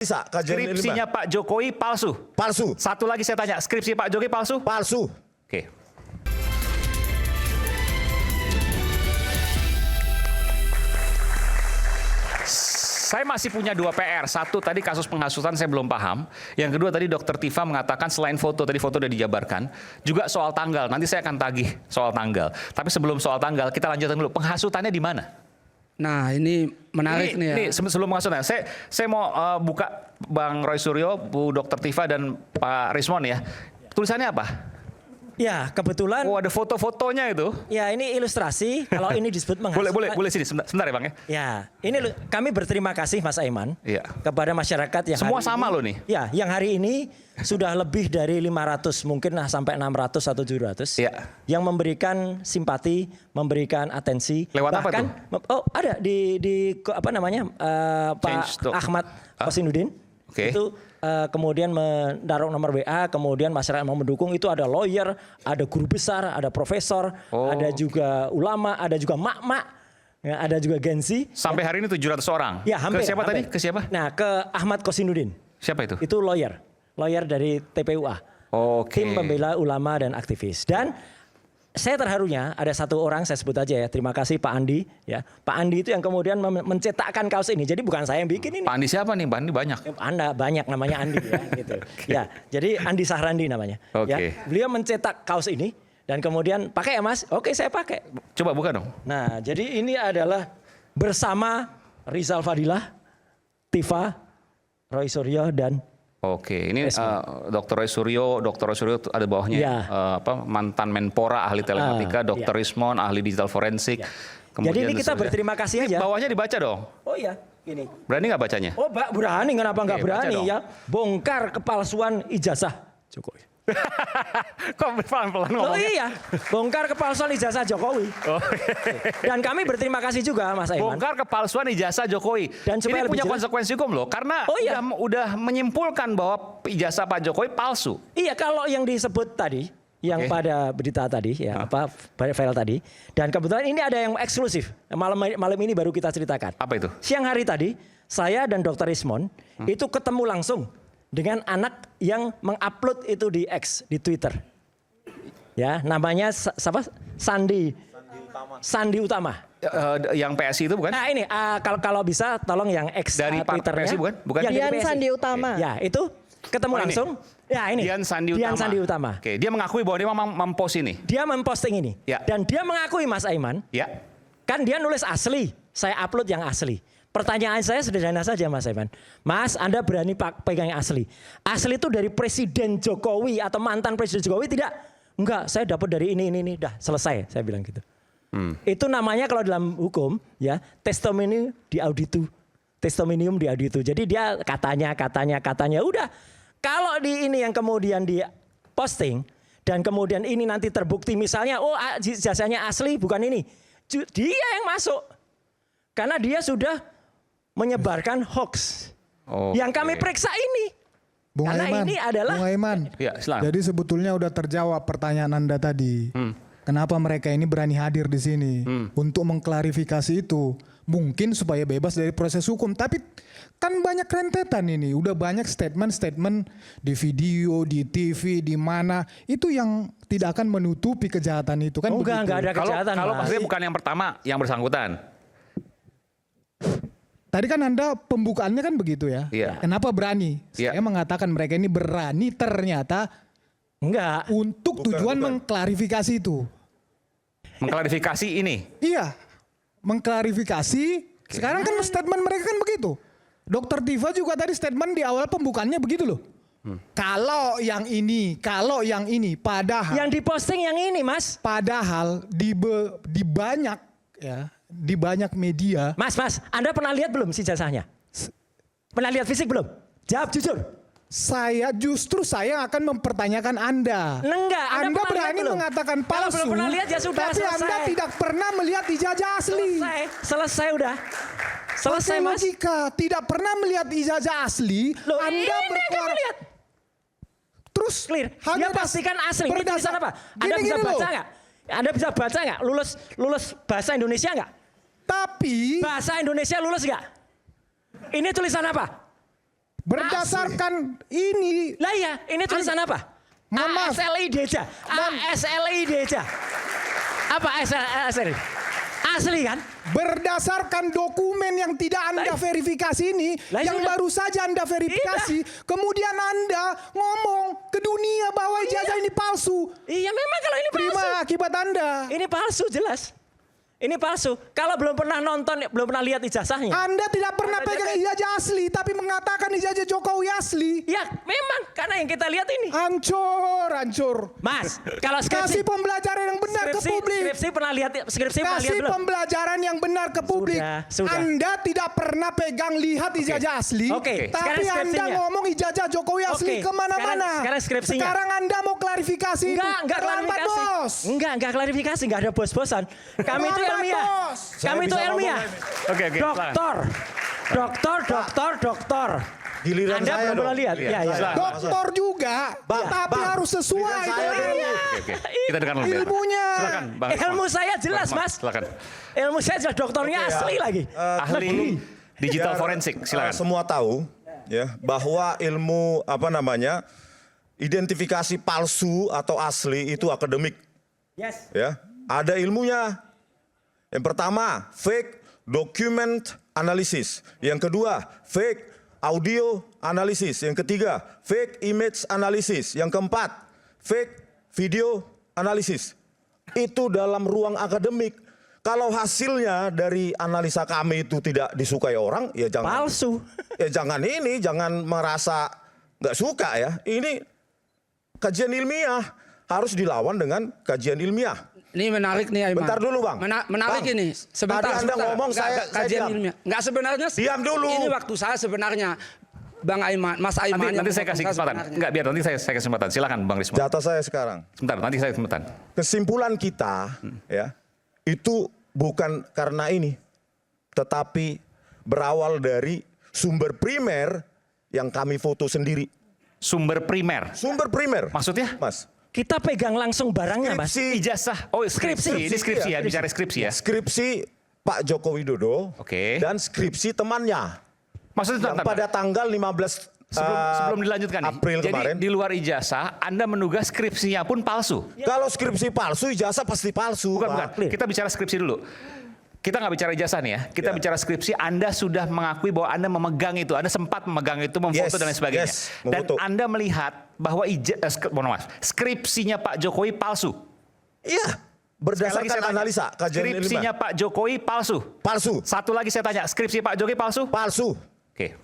Bisa, kajian Skripsinya Pak Jokowi palsu. palsu. Satu lagi saya tanya, skripsi Pak Jokowi palsu? Palsu. Oke. Saya masih punya dua PR. Satu tadi kasus penghasutan saya belum paham. Yang kedua tadi Dokter Tifa mengatakan selain foto, tadi foto udah dijabarkan, juga soal tanggal. Nanti saya akan tagih soal tanggal. Tapi sebelum soal tanggal, kita lanjutkan dulu. Penghasutannya di mana? Nah ini menarik nih ya. Ini sebelum menghasutnya, saya mau buka Bang Roy Suryo, Bu Dokter Tifa dan Pak Rismon ya. Tulisannya apa? Ya, kebetulan. Oh, ada foto-fotonya itu. Ya, ini ilustrasi. Kalau ini disebut menghasut. Boleh sini sebentar ya Bang ya. Ya, ini kami berterima kasih Mas Aiman. Iya. Kepada masyarakat yang semua hari sama ini, loh nih. Ya, yang hari ini sudah lebih dari 500, mungkin sampai 600 atau 700. Iya. Yang memberikan simpati, memberikan atensi. Lewat bahkan, apa tuh? Oh, ada di apa namanya? Pak Ahmad Kosinuddin. Oke. Itu kemudian menaruh nomor WA, kemudian masyarakat mau mendukung, itu ada lawyer, ada guru besar, ada profesor, ada juga ulama, ada juga mak-mak, ya, ada juga gensi. Sampai hari ini 700 orang. Ya, hampir. Ke siapa hampir. tadi? Ke siapa? Nah, ke Ahmad Kosinuddin. Siapa itu? Itu lawyer dari TPUA. Oke. Tim pembela ulama dan aktivis. Dan saya terharunya ada satu orang, saya sebut aja ya, terima kasih Pak Andi ya. Pak Andi itu yang kemudian mencetakkan kaos ini. Jadi bukan saya yang bikin ini. Pak Andi siapa nih? Pak Andi banyak. Anda banyak namanya Andi ya gitu. Ya, jadi Andi Sahrandi namanya. Oke. Ya, beliau mencetak kaos ini dan kemudian pakai ya Mas? Oke, saya pakai. Coba buka dong. Nah, jadi ini adalah bersama Rizal Fadilah, Tifa, Roy Suryo dan Oke, ini Dr. Roy Suryo ada bawahnya Ya. Mantan Menpora, ahli telematika, Dr. Ya. Rismon, ahli digital forensik. Ya. Kemudian Jadi ini kita berterima kasih aja. Bawahnya dibaca dong. Oh iya, ini. Berani nggak bacanya? Oh, berani, kenapa nggak Oke, baca berani dong. ya? Bongkar kepalsuan ijazah Jokowi. Kok pelan-pelan Oh ngomongnya? iya, bongkar kepalsuan ijazah Jokowi. Dan kami berterima kasih juga Mas Aiman. Bongkar kepalsuan ijazah Jokowi. Dan supaya ini lebih punya jelas- konsekuensi hukum loh, karena Oh iya. udah menyimpulkan bahwa ijazah Pak Jokowi palsu. Iya, kalau yang disebut tadi, yang Oke. pada berita tadi, ya pada file tadi. Dan kebetulan ini ada yang eksklusif. Malam ini baru kita ceritakan. Apa itu? Siang hari tadi, saya dan Dr. Rismon itu ketemu langsung dengan anak yang mengupload itu di X, di Twitter. Ya, namanya siapa? Sandi Utama. Yang PSI itu bukan? Nah ini kalau bisa tolong yang X Dari Twitternya. PSI bukan? Bukan? Ya, dari Dian PSI. Sandi Utama. Ya itu ketemu Oh, ini. langsung. Ya ini. Dian Sandi Utama. Dian Sandi Utama. Oke, dia mengakui bahwa dia mempost ini. Dia memposting ini. Ya. Dan dia mengakui Mas Aiman. Ya. Kan dia nulis asli. Saya upload yang asli. Pertanyaan saya sederhana saja Mas Aiman. Mas, Anda berani pegang yang asli? Asli itu dari Presiden Jokowi atau mantan Presiden Jokowi tidak? Enggak, saya dapat dari ini. Dah selesai, saya bilang gitu. Itu namanya kalau dalam hukum ya testimonium di auditu. Testimonium di auditu. Jadi dia katanya udah. Kalau di ini yang kemudian di posting dan kemudian ini nanti terbukti misalnya jasanya asli bukan ini. Dia yang masuk. Karena dia sudah menyebarkan hoax. Oke. Yang kami periksa ini. Bung Karena Aiman, ini adalah Bung Aiman. Ya, silakan. Jadi sebetulnya udah terjawab pertanyaan Anda tadi. Kenapa mereka ini berani hadir di sini untuk mengklarifikasi itu? Mungkin supaya bebas dari proses hukum. Tapi kan banyak rentetan ini. Udah banyak statement-statement di video, di TV, di mana. Itu yang tidak akan menutupi kejahatan itu kan begitu. enggak ada kejahatan. Kalau Mas. maksudnya bukan yang pertama, yang bersangkutan. Tadi kan Anda pembukaannya kan begitu ya. Iya. Kenapa berani? Iya. Saya mengatakan mereka ini berani ternyata Enggak. untuk tujuan mengklarifikasi itu. Mengklarifikasi ini. Iya, mengklarifikasi. Sekarang kan statement mereka kan begitu. Dokter Tifa juga tadi statement di awal pembukaannya begitu loh. Kalau yang ini, padahal Yang diposting yang ini Mas. padahal di banyak ya, di banyak media. Mas, Anda pernah lihat belum si jasanya? Pernah lihat fisik belum? Jawab jujur. Saya akan mempertanyakan Anda. Enggak, Anda Anda pernah berani lihat belum? mengatakan Kalau palsu. belum pernah lihat ya sudah, tapi Anda selesai. tidak pernah melihat ijazah asli. Selesai udah. Selesai Pakai Mas. logika, tidak pernah melihat ijazah asli. Loh, Anda ini berkuar. kamu lihat. Terus Clear. hanya Dia pastikan asli. Ini berdasar- tulisan apa? Anda Gini, bisa gini baca loh. nggak? Anda bisa baca nggak? Lulus bahasa Indonesia nggak? Tapi Bahasa Indonesia lulus nggak? Ini tulisan apa? berdasarkan ini. Lah ya, ini tulisan apa? Mohon maaf. ASLI Deja. ASLI Deja. Apa ASLI? Asli kan? Berdasarkan dokumen yang tidak Anda verifikasi ini, Lah, yang sudah. baru saja Anda verifikasi, kemudian Anda ngomong ke dunia bahwa ijazah ini palsu. Iya memang kalau ini palsu. Terima akibat Anda. Ini palsu jelas. Ini palsu. Kalau belum pernah nonton, belum pernah lihat ijazahnya. Anda tidak pernah pegang ijazah asli, tapi mengatakan ijazah Jokowi asli. Ya memang karena yang kita lihat ini. Hancur. Mas, kalau Kasih skripsi, pembelajaran yang benar ke publik. skripsi pernah lihat, skripsi pernah lihat Kasih belum? pembelajaran yang benar ke publik. Sudah. Anda tidak pernah pegang lihat ijazah asli, Oke, tapi sekarang Anda skripsinya. ngomong ijazah Jokowi asli Oke, kemana-mana. sekarang skripsinya. Sekarang Anda mau klarifikasi itu. Enggak Terlambat, klarifikasi. bos. Enggak klarifikasi, enggak ada bos-bosan. Kami itu Terlambat, ilmiah. bos. Kami itu ilmiah. Oke, silakan. Doktor. Giliran Anda saya belum pernah dong. lihat? Iya, Iya. silakan. Doktor juga, tapi Bang. harus sesuai Giliran saya dengan dulu. Oke. Kita dengar lebih. ilmunya. Silakan, Bang Ilmu Rismon. saya jelas, Bang Rismon, Mas. Silakan. Ilmu saya jelas doktornya asli lagi. Ahli digital forensik, silakan. Semua tahu ya bahwa ilmu identifikasi palsu atau asli itu akademik Yes. ya. Ada ilmunya. Yang pertama, fake document analysis. Yang kedua, fake audio analysis. Yang ketiga, fake image analysis. Yang keempat, fake video analysis. Itu dalam ruang akademik. Kalau hasilnya dari analisa kami itu tidak disukai orang, ya jangan. Palsu. Ya jangan merasa nggak suka ya. Ini kajian ilmiah harus dilawan dengan kajian ilmiah. Ini menarik nih, Aiman. Bentar dulu, Bang. Menarik Bang, ini. Sebentar. tadi Anda ngomong, saya kajian diam. ilmiah. Enggak sebenarnya. Diam dulu. Ini waktu saya sebenarnya. Bang Aiman, Mas Aiman. Nanti yang saya kasih memotong kesempatan. sebenarnya. Enggak, biar nanti saya kasih kesempatan. Silakan Bang Rismon. Jatah saya sekarang. Sebentar, nanti saya kesempatan. Kesimpulan kita ya itu bukan karena ini, tetapi berawal dari sumber primer yang kami foto sendiri. Sumber primer. Sumber primer, Maksudnya? Mas. Kita pegang langsung barangnya, Mas. Skripsi, Ijazah. Oh, skripsi. Ini skripsi ya, bicara skripsi ya. skripsi Pak Joko Widodo Oke. dan skripsi temannya. Maksudnya Yang pada tanggal 15 sebelum dilanjutkan nih. April Jadi kemarin. di luar ijazah, Anda menduga skripsinya pun palsu. Kalau skripsi palsu, ijazah pasti palsu. Bukan, Pak. bukan. Kita bicara skripsi dulu. Kita nggak bicara ijazah nih ya. Kita Ya. bicara skripsi. Anda sudah mengakui bahwa Anda memegang itu. Anda sempat memegang itu, memfoto Yes, dan lain sebagainya. yes, Dan memfoto. Anda melihat bahwa skripsinya Pak Jokowi palsu. Iya, Sekali lagi berdasarkan saya tanya, analisa kajian skripsinya ilmiah. Pak Jokowi palsu. Palsu, Satu lagi saya tanya, skripsi Pak Jokowi palsu? palsu. Oke.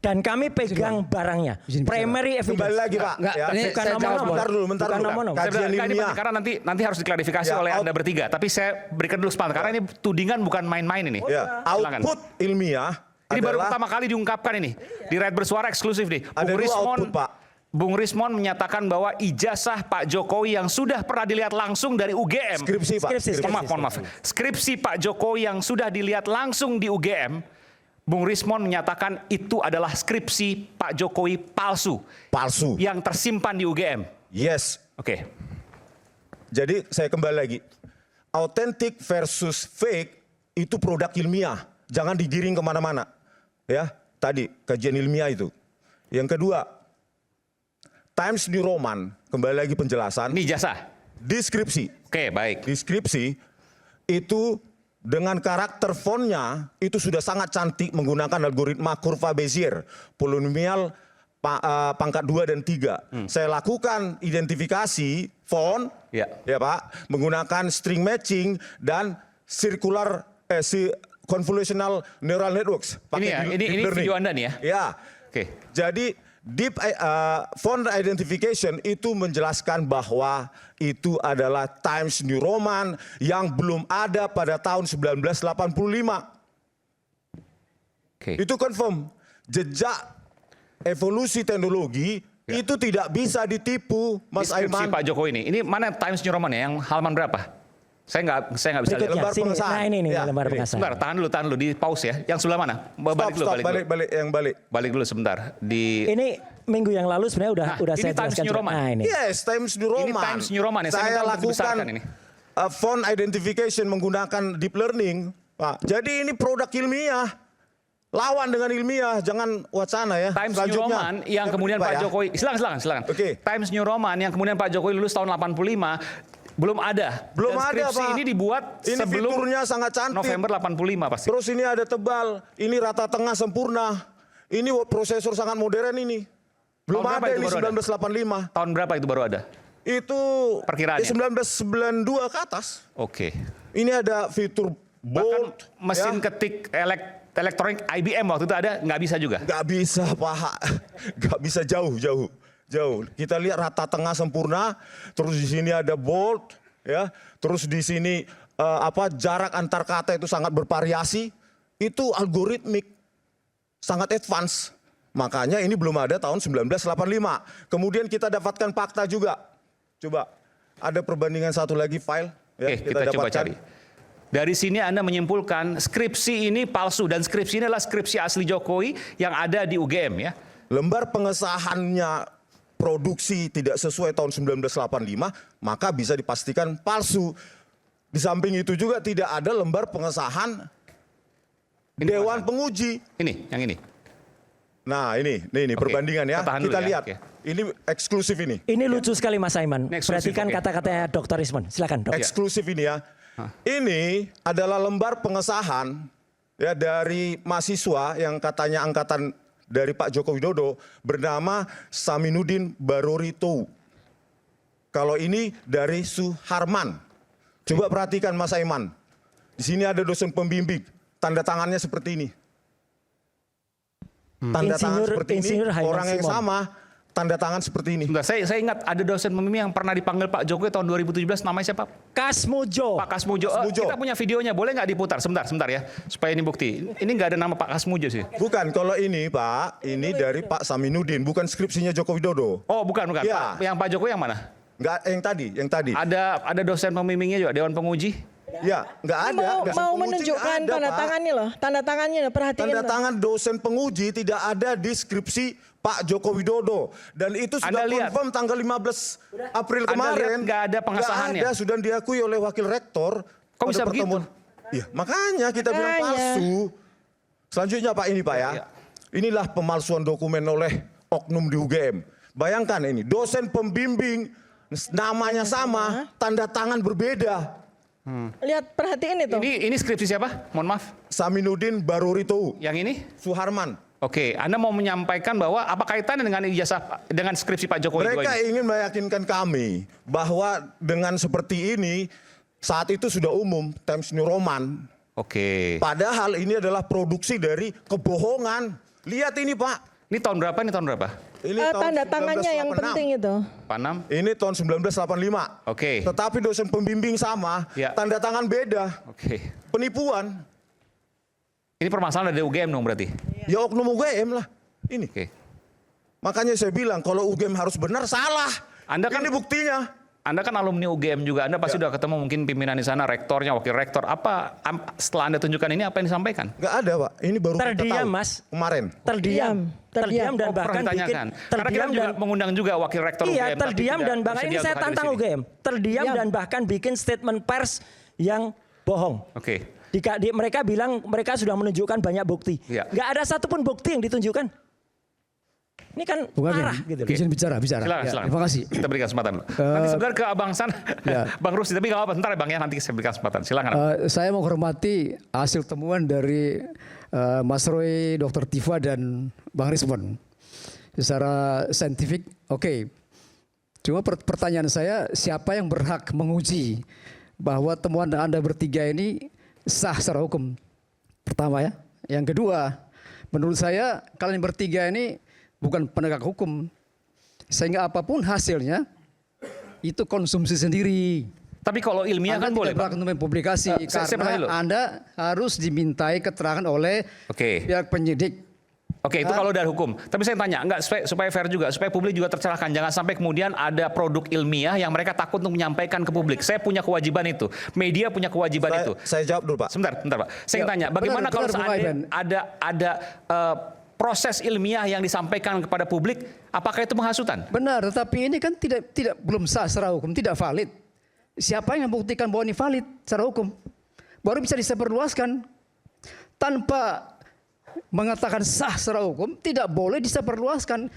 Dan kami pegang barangnya. Primary evidence. Kembali lagi Pak. Enggak, ya. ini Bukan saya nomor jawab. nomor. Bentar dulu, bentar Bukan dulu. nomor-nomor. Saya Kajian bilang, "Enggak, ini ilmiah. penting, karena nanti harus diklarifikasi Ya, oleh Anda bertiga. Tapi saya berikan dulu kesempatan karena ini tudingan bukan main-main ini. Ya, Silakan. output ilmiah Ini baru adalah pertama kali diungkapkan ini. Di Red Bersuara eksklusif nih. Ada dua output, Pak. Bung Rismon menyatakan bahwa ijazah Pak Jokowi yang sudah pernah dilihat langsung dari UGM. skripsi Pak. Skripsi. Mohon maaf. Skripsi Pak Jokowi yang sudah dilihat langsung di UGM. Bung Rismon menyatakan itu adalah skripsi Pak Jokowi palsu. Palsu. Yang tersimpan di UGM. Yes. Oke. Jadi saya kembali lagi. Authentic versus fake itu produk ilmiah. Jangan digiring kemana-mana. Ya, tadi kajian ilmiah itu. Yang kedua, Times New Roman, kembali lagi penjelasan. Ini ijazah. Deskripsi. Oke, baik. Deskripsi itu dengan karakter fontnya itu sudah sangat cantik menggunakan algoritma kurva Bezier, polinomial pangkat 2 dan 3. Saya lakukan identifikasi font Ya. ya Pak, menggunakan string matching dan circular convolutional neural networks. Ini ya, deep ini learning. video Anda nih ya. Ya. Oke. Jadi deep font identification itu menjelaskan bahwa itu adalah Times New Roman yang belum ada pada tahun 1985. Oke. Itu confirm. Jejak evolusi teknologi itu tidak bisa ditipu, Mas Deskripsi Aiman. Pak Jokowi ini. Ini mana Times New Roman ya? Yang halaman berapa? Saya nggak bisa lihat. Berikutnya, Lembar sini. pengesahan. Nah ini nih Ya, lembar ini. pengesahan. Sebentar, tahan dulu di pause ya. Yang sebelah mana? Balik dulu, balik dulu. Balik. Balik dulu sebentar. Di Ini minggu yang lalu sebenarnya udah Nah, saya ini Times jelaskan New juga. Roman. Nah ini. Yes, Times New Roman. Ini Times New Roman ya, saya minta Saya untuk lakukan dibesarkan ini. Font identification menggunakan deep learning, Pak. Jadi ini produk ilmiah. Lawan dengan ilmiah, jangan wacana ya. Times New Selanjutnya, Roman yang kemudian Pak Pak ya. Jokowi, silakan. Oke. Times New Roman yang kemudian Pak Jokowi lulus tahun 85 belum ada. Belum Dan ada, skripsi Pak. ini dibuat Ini sebelum fiturnya sangat cantik. November 85 pasti. Terus ini ada tebal, ini rata tengah sempurna. Ini prosesor sangat modern ini. Belum Tahun berapa ada itu ini baru ada? 1985. Tahun berapa itu baru ada? Itu Perkiraannya? 1992 ke atas. Oke. Ini ada fitur Bahkan bold. mesin ya. ketik elektronik IBM waktu itu ada, nggak bisa juga. Nggak bisa Pak, nggak bisa jauh. Kita lihat rata tengah sempurna, terus di sini ada bold, ya, terus di sini jarak antar kata itu sangat bervariasi, itu algoritmik, sangat advance. Makanya ini belum ada tahun 1985. Kemudian kita dapatkan fakta juga. Coba ada perbandingan satu lagi file. Ya, Oke, kita coba cari. Dari sini Anda menyimpulkan skripsi ini palsu dan skripsi ini adalah skripsi asli Jokowi yang ada di UGM ya. Lembar pengesahannya produksi tidak sesuai tahun 1985, maka bisa dipastikan palsu. Di samping itu juga tidak ada lembar pengesahan Dewan Penguji. Ini, yang ini. Nah ini Oke, perbandingan ya. kita tahan dulu Kita ya, lihat. oke. Ini eksklusif ini. Ini lucu sekali Mas Saiman. Ini eksklusif, Perhatikan oke. kata-katanya Dr. Isman. Silakan, Dok. Eksklusif ini ya. Ini adalah lembar pengesahan ya dari mahasiswa yang katanya angkatan dari Pak Joko Widodo bernama Saminuddin Barorito. Kalau ini dari Suharman. Coba perhatikan Mas Aiman. Di sini ada dosen pembimbing. Tanda tangannya seperti ini. Tanda tangan seperti ini. Insinyur Haiman Orang yang Simon. sama. Tanda tangan seperti ini. Sebentar, saya ingat ada dosen pembimbing yang pernah dipanggil Pak Jokowi tahun 2017, namanya siapa? Kasmojo. Pak Kasmujo. Kasmujo. Kita punya videonya, boleh nggak diputar? Sebentar ya, supaya ini bukti. Ini nggak ada nama Pak Kasmujo sih. Bukan, kalau ini Pak, ini dari Pak Saminuddin, bukan skripsinya Joko Widodo. Oh, bukan. Ya. Yang Pak Jokowi yang mana? Enggak, yang tadi. Ada dosen pembimbingnya juga, Dewan Penguji. Ya, enggak ada. Mau Dosen penguji menunjukkan nggak ada, tanda Pak. tangannya loh, tanda tangannya loh, perhatiin. Tanda loh. tangan dosen penguji tidak ada di skripsi Pak Joko Widodo. Dan itu sudah Anda lihat. confirm tanggal 15 April Anda kemarin. lihat nggak ada pengesahannya? Nggak ada, sudah diakui oleh wakil rektor. Kok pada bisa pertemuan. Iya, makanya kita bilang Makanya. palsu. Selanjutnya Pak ini Pak ya. Iya. Inilah pemalsuan dokumen oleh oknum di UGM. Bayangkan ini, dosen pembimbing namanya sama, tanda tangan berbeda. Lihat, perhatiin itu. Ini skripsi siapa? Mohon maaf. Saminuddin Barorito, Yang ini? Suharman. Oke, Anda mau menyampaikan bahwa apa kaitannya dengan ijazah dengan skripsi Pak Jokowi dua Mereka ini? ingin meyakinkan kami bahwa dengan seperti ini saat itu sudah umum Times New Roman. Oke. Padahal ini adalah produksi dari kebohongan. Lihat ini Pak. Ini tahun berapa? Ini Tanda tangannya yang 1986. penting itu. Pak Nam? Ini tahun 1985. Oke. Tetapi dosen pembimbing sama, Ya. tanda tangan beda. Oke. Penipuan. Ini permasalahan dari UGM dong berarti? Ya oknum UGM lah. Ini. Oke. Makanya saya bilang kalau UGM harus benar salah. Anda kan- ini buktinya. Anda kan alumni UGM juga, Anda pasti udah ketemu mungkin pimpinan di sana, rektornya, wakil rektor. Setelah Anda tunjukkan ini apa yang disampaikan? Nggak ada Pak. Ini baru kita Terdiam, tahu. Mas. Kemarin. Terdiam dan Oh, pernah bahkan bikin ditanyakan. Karena kita terdiam juga dan mengundang juga wakil rektor iya, UGM. tapi terdiam tidak dan bahkan ini bersedia saya untuk hadir tantang di sini. UGM. Terdiam Diam. dan bahkan bikin statement pers yang bohong. Oke. Mereka bilang mereka sudah menunjukkan banyak bukti. Iya. Nggak ada satupun bukti yang ditunjukkan. Ini kan Bung marah Agen, gitu. izin bicara. Silakan. Terima kasih. Kita berikan kesempatan dulu. Nanti sebentar ke Abang San, Ya. Bang Rusdi, tapi nggak apa-apa. Bentar ya Bang ya, nanti saya berikan kesempatan. Silakan. Saya mau hormati hasil temuan dari Mas Roy, Dr. Tifa dan Bang Rismon. Secara saintifik, oke. Cuma pertanyaan saya, siapa yang berhak menguji bahwa temuan Anda bertiga ini sah secara hukum? Pertama ya. Yang kedua, menurut saya kalian bertiga ini bukan penegak hukum. Sehingga apapun hasilnya, itu konsumsi sendiri. Tapi kalau ilmiah Anda kan tidak boleh, berhak Bang. untuk mempublikasi saya pernah dulu. karena Anda harus dimintai keterangan oleh Oke. pihak penyidik. Oke, itu kalau dari hukum. Tapi saya tanya, enggak supaya fair juga, supaya publik juga tercerahkan. Jangan sampai kemudian ada produk ilmiah yang mereka takut untuk menyampaikan ke publik. Saya punya kewajiban itu. Media punya kewajiban itu. Saya jawab dulu Pak. Sebentar, Pak. Saya Ya, tanya, bagaimana benar, kalau Bung seandainya Ivan. ada proses ilmiah yang disampaikan kepada publik, apakah itu penghasutan? Benar, tetapi ini kan tidak belum sah secara hukum, tidak valid. Siapa yang membuktikan bahwa ini valid secara hukum? Baru bisa disebarluaskan tanpa mengatakan sah secara hukum tidak boleh disebarluaskan.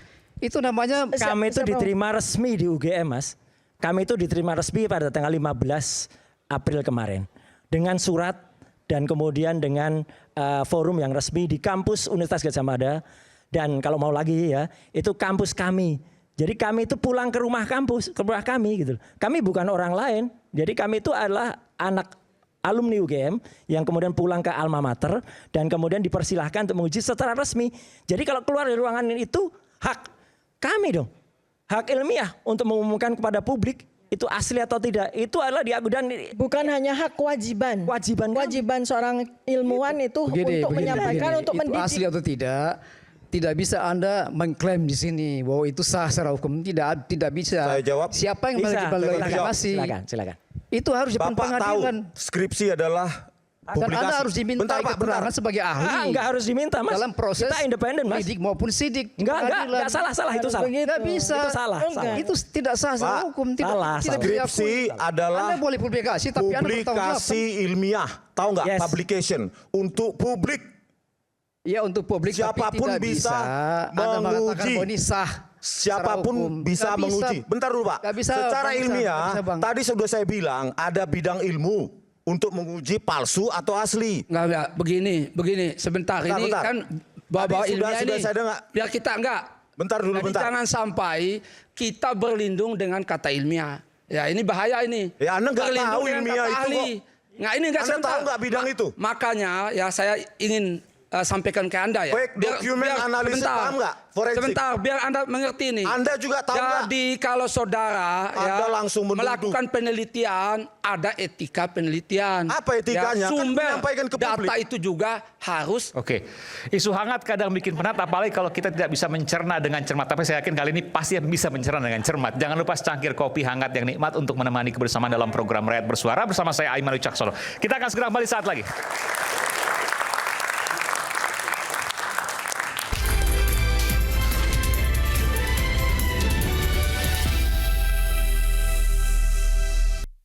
Itu namanya Kami itu diterima resmi di UGM, Mas. Kami itu diterima resmi pada tanggal 15 April kemarin dengan surat dan kemudian dengan forum yang resmi di kampus Universitas Gadjah Mada, dan kalau mau lagi ya itu kampus kami. Jadi kami itu pulang ke rumah kampus, ke rumah kami gitu. Kami bukan orang lain. Jadi kami itu adalah anak alumni UGM yang kemudian pulang ke alma mater dan kemudian dipersilahkan untuk menguji secara resmi. Jadi kalau keluar dari ruangan itu hak kami dong. Hak ilmiah untuk mengumumkan kepada publik itu asli atau tidak. Itu adalah dan Bukan hanya hak, kewajiban. Kewajiban seorang ilmuwan itu untuk menyampaikan, untuk itu mendidik. asli atau tidak. Tidak bisa Anda mengklaim di sini bahwa itu sah secara hukum. Tidak bisa. Saya jawab. Siapa yang bisa. melegitimasi? Silakan. Itu harus depan Bapak tahu pengadilan. skripsi adalah Dan publikasi. Anda harus diminta Bentar, Pak, keterangan bentar. sebagai ahli. Enggak harus diminta, Mas. Dalam proses kita independen, Mas. lidik maupun sidik. Enggak salah itu salah. Tidak bisa. Itu salah. Itu tidak sah secara Pak, hukum. Tidak, salah. tidak Skripsi diakui. adalah Anda boleh publikasi tapi Anda bertanggung jawab. publikasi ilmiah. Tahu nggak? Yes. Publication untuk publik. Ya untuk publik Siapapun tapi tidak bisa Anda mengatakan menguji. bahwa ini sah. Siapapun secara hukum. bisa Nggak menguji. Bentar dulu Pak. Nggak bisa, Secara Bang, ilmiah, nggak bisa, Bang. tadi sudah saya bilang ada bidang ilmu untuk menguji palsu atau asli. Enggak, begini. Sebentar, Bentar, ini bentar. kan bawa Tadi ilmiah sudah ini. saya dengar. Biar kita enggak. Bentar dulu, Jadi bentar. jangan sampai kita berlindung dengan kata ilmiah. Ya ini bahaya ini. Ya, Anda nggak Berlindung tahu dengan ilmiah kata itu ahli. kok. Nggak, ini nggak Anda sebentar. tahu nggak bidang itu? Makanya ya saya ingin sampaikan ke Anda ya. Fake document analysis, paham nggak? Forensik. Sebentar, biar Anda mengerti nih. Anda juga tahu nggak? Jadi kalau saudara Anda langsung menuduh. melakukan penelitian, ada etika penelitian. Apa etikanya? Kan Sumber menyampaikan ke publik. data itu juga harus. Oke, isu hangat kadang bikin penat, apalagi kalau kita tidak bisa mencerna dengan cermat. Tapi saya yakin kali ini pasti bisa mencerna dengan cermat. Jangan lupa secangkir kopi hangat yang nikmat untuk menemani kebersamaan dalam program Rakyat Bersuara bersama saya Aiman Wicaksono. Kita akan segera kembali saat lagi.